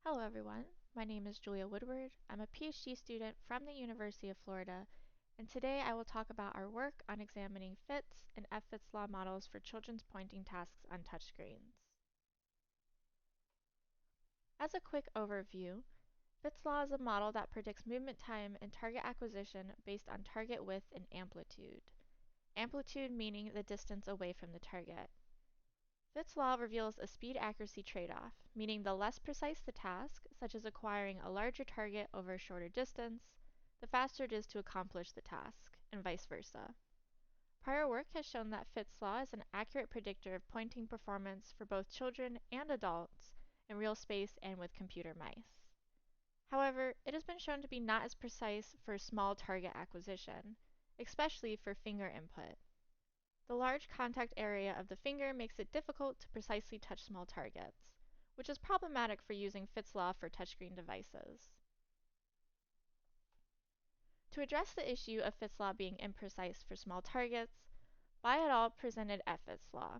Hello everyone, my name is Julia Woodward. I'm a PhD student from the University of Florida, and today I will talk about our work on examining fits and F-fits law models for children's pointing tasks on touchscreens. As a quick overview, Fitts law is a model that predicts movement time and target acquisition based on target width and amplitude. Amplitude meaning the distance away from the target. Fitts law reveals a speed-accuracy trade-off, meaning the less precise the task, such as acquiring a larger target over a shorter distance, the faster it is to accomplish the task, and vice versa. Prior work has shown that Fitts law is an accurate predictor of pointing performance for both children and adults in real space and with computer mice. However, it has been shown to be not as precise for small target acquisition, especially for finger input. The large contact area of the finger makes it difficult to precisely touch small targets, which is problematic for using Fitts law for touchscreen devices. To address the issue of Fitts law being imprecise for small targets, Bai et al. Presented F-Fitts law.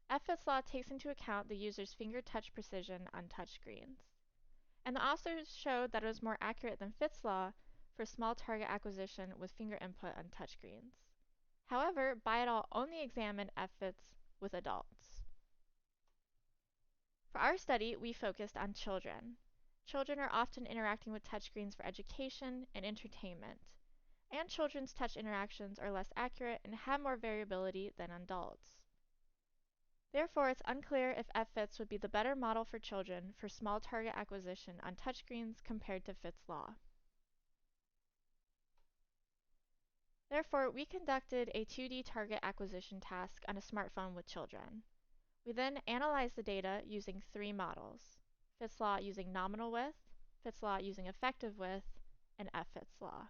F-Fitts law takes into account the user's finger touch precision on touchscreens. And the authors showed that it was more accurate than Fitts law for small target acquisition with finger input on touchscreens. However, Bai et al. Only examined F-Fitts with adults. For our study, we focused on children. Children are often interacting with touchscreens for education and entertainment, and children's touch interactions are less accurate and have more variability than adults. Therefore, it's unclear if F-Fitts would be the better model for children for small target acquisition on touchscreens compared to Fitts law. Therefore, we conducted a 2D target acquisition task on a smartphone with children. We then analyzed the data using three models: Fitts law using nominal width, Fitts law using effective width, and F-Fitts law.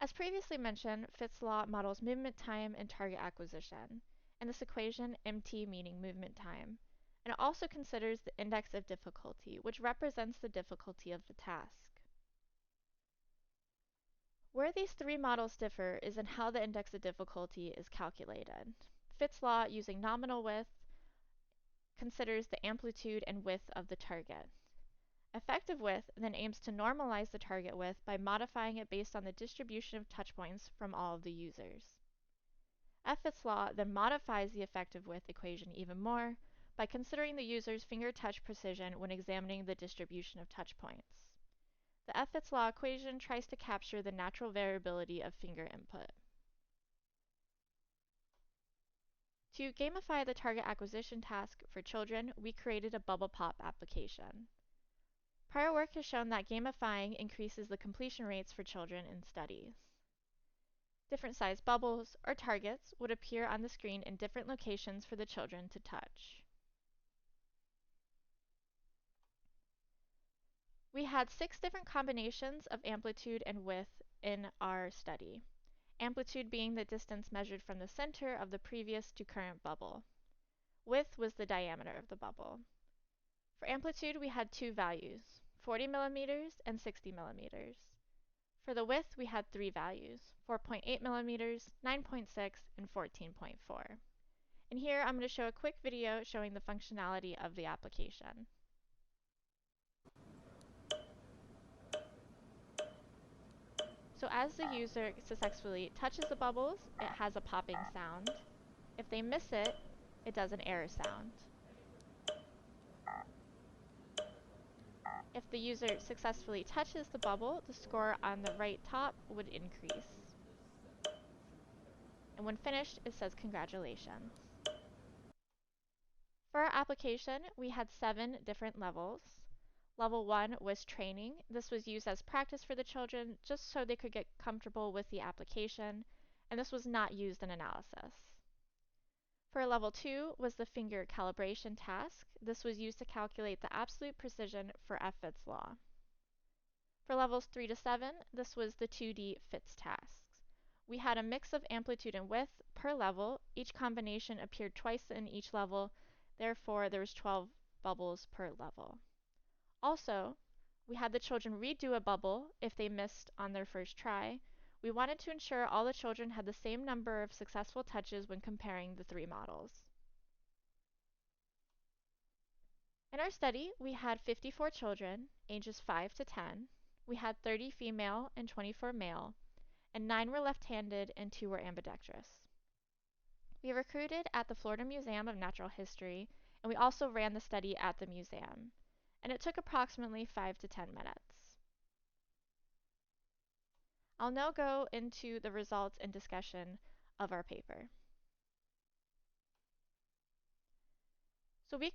As previously mentioned, Fitts law models movement time and target acquisition, and this equation MT meaning movement time. And it also considers the index of difficulty, which represents the difficulty of the task. Where these three models differ is in how the index of difficulty is calculated. Fitts law using nominal width considers the amplitude and width of the target. Effective width then aims to normalize the target width by modifying it based on the distribution of touch points from all of the users. F-Fitts law then modifies the effective width equation even more by considering the user's finger touch precision when examining the distribution of touch points. The F-Fitts law equation tries to capture the natural variability of finger input. To gamify the target acquisition task for children, we created a bubble pop application. Prior work has shown that gamifying increases the completion rates for children in studies. Different sized bubbles, or targets, would appear on the screen in different locations for the children to touch. We had 6 different combinations of amplitude and width in our study, amplitude being the distance measured from the center of the previous to current bubble. Width was the diameter of the bubble. For amplitude, we had 2 values, 40 millimeters and 60 millimeters. For the width, we had 3 values, 4.8 millimeters, 9.6, and 14.4. And here I'm going to show a quick video showing the functionality of the application. So as the user successfully touches the bubbles, it has a popping sound. If they miss it, it does an error sound. If the user successfully touches the bubble, the score on the right top would increase. And when finished, it says congratulations. For our application, we had 7 different levels. Level 1 was training. This was used as practice for the children just so they could get comfortable with the application, and this was not used in analysis. For level 2 was the finger calibration task. This was used to calculate the absolute precision for F-Fitts law. For levels 3 to 7, this was the 2D Fitts tasks. We had a mix of amplitude and width per level. Each combination appeared twice in each level, therefore there was 12 bubbles per level. Also, we had the children redo a bubble if they missed on their first try. We wanted to ensure all the children had the same number of successful touches when comparing the 3 models. In our study, we had 54 children, ages 5 to 10. We had 30 female and 24 male, and 9 were left-handed and 2 were ambidextrous. We recruited at the Florida Museum of Natural History, and we also ran the study at the museum, and it took approximately 5 to 10 minutes. I'll now go into the results and discussion of our paper. So we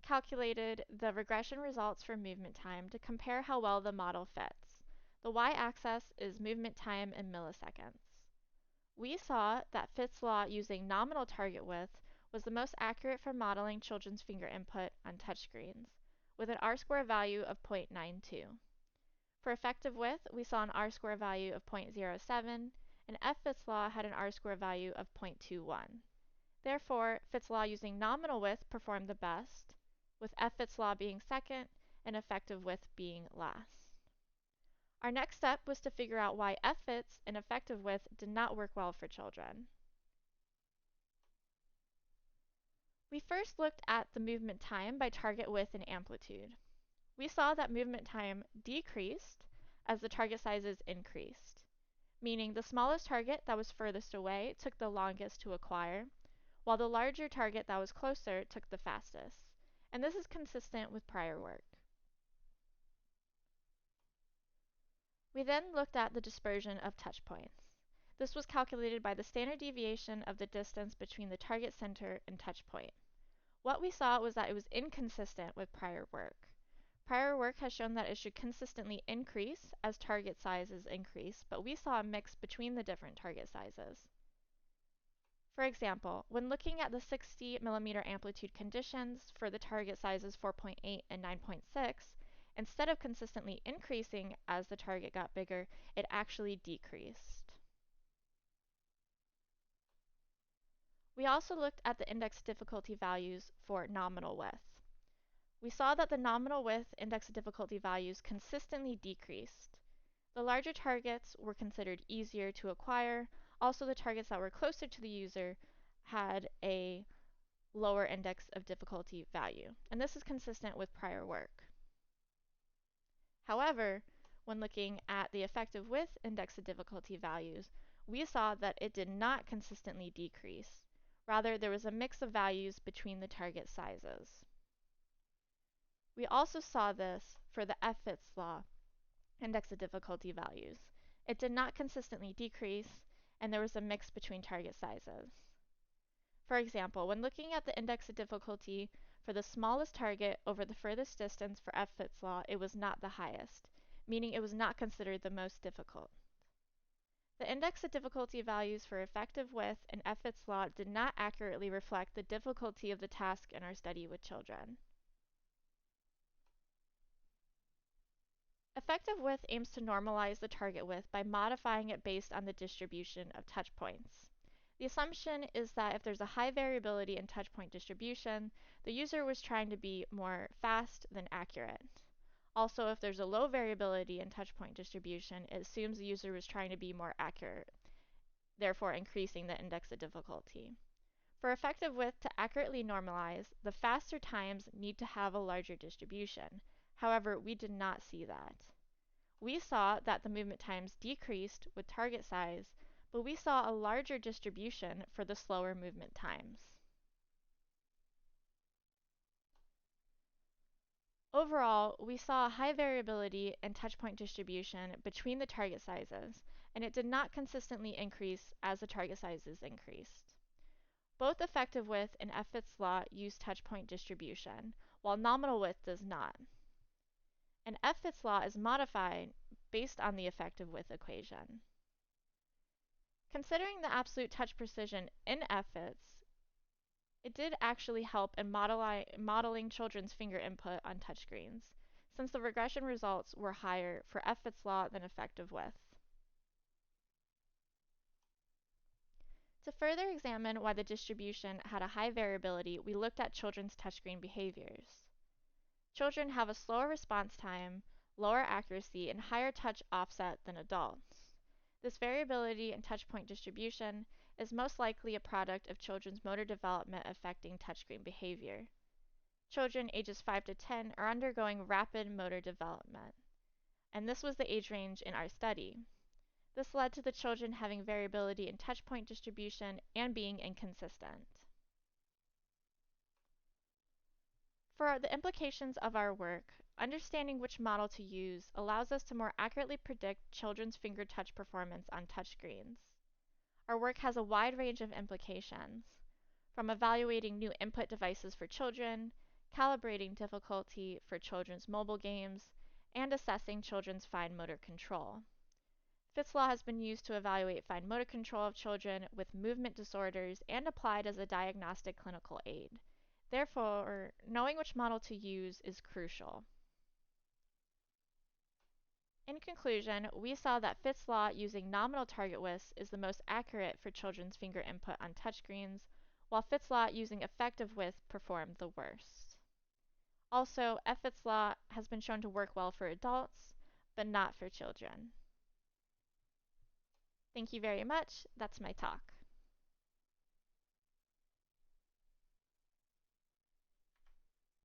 calculated the regression results for movement time to compare how well the model fits. The y-axis is movement time in milliseconds. We saw that Fitts' law using nominal target width was the most accurate for modeling children's finger input on touchscreens, with an R-square value of 0.92. For effective width, we saw an R-square value of 0.07, and Fitts' law had an R-square value of 0.21. Therefore, Fitts' law using nominal width performed the best, with Fitts' law being second and effective width being last. Our next step was to figure out why Fitts and effective width did not work well for children. We first looked at the movement time by target width and amplitude. We saw that movement time decreased as the target sizes increased, meaning the smallest target that was furthest away took the longest to acquire, while the larger target that was closer took the fastest. And this is consistent with prior work. We then looked at the dispersion of touch points. This was calculated by the standard deviation of the distance between the target center and touch point. What we saw was that it was inconsistent with prior work. Prior work has shown that it should consistently increase as target sizes increase, but we saw a mix between the different target sizes. For example, when looking at the 60 millimeter amplitude conditions for the target sizes 4.8 and 9.6, instead of consistently increasing as the target got bigger, it actually decreased. We also looked at the index difficulty values for nominal width. We saw that the nominal width index difficulty values consistently decreased. The larger targets were considered easier to acquire. Also, the targets that were closer to the user had a lower index of difficulty value, and this is consistent with prior work. However, when looking at the effective width index of difficulty values, we saw that it did not consistently decrease. Rather, there was a mix of values between the target sizes. We also saw this for the Fitts' law index of difficulty values. It did not consistently decrease, and there was a mix between target sizes. For example, when looking at the index of difficulty for the smallest target over the furthest distance for Fitts' law, it was not the highest, meaning it was not considered the most difficult. The index of difficulty values for effective width and Fitts' law did not accurately reflect the difficulty of the task in our study with children. Effective width aims to normalize the target width by modifying it based on the distribution of touch points. The assumption is that if there's a high variability in touch point distribution, the user was trying to be more fast than accurate. Also, if there's a low variability in touch point distribution, it assumes the user was trying to be more accurate, therefore increasing the index of difficulty. For effective width to accurately normalize, the faster times need to have a larger distribution. However, we did not see that. We saw that the movement times decreased with target size, but we saw a larger distribution for the slower movement times. Overall, we saw a high variability in touchpoint distribution between the target sizes, and it did not consistently increase as the target sizes increased. Both effective width and Fitts' law use touchpoint distribution, while nominal width does not. And Fitts' law is modified based on the effective width equation. Considering the absolute touch precision in Fitts, it did actually help in modeling children's finger input on touchscreens, since the regression results were higher for Fitts' law than effective width. To further examine why the distribution had a high variability, we looked at children's touchscreen behaviors. Children have a slower response time, lower accuracy, and higher touch offset than adults. This variability in touchpoint distribution is most likely a product of children's motor development affecting touchscreen behavior. Children ages 5 to 10 are undergoing rapid motor development, and this was the age range in our study. This led to the children having variability in touch point distribution and being inconsistent. For the implications of our work, understanding which model to use allows us to more accurately predict children's finger touch performance on touchscreens. Our work has a wide range of implications, from evaluating new input devices for children, calibrating difficulty for children's mobile games, and assessing children's fine motor control. Fitts law has been used to evaluate fine motor control of children with movement disorders and applied as a diagnostic clinical aid. Therefore, knowing which model to use is crucial. In conclusion, we saw that Fitts law using nominal target widths is the most accurate for children's finger input on touchscreens, while Fitts law using effective width performed the worst. Also, Fitts law has been shown to work well for adults, but not for children. Thank you very much. That's my talk.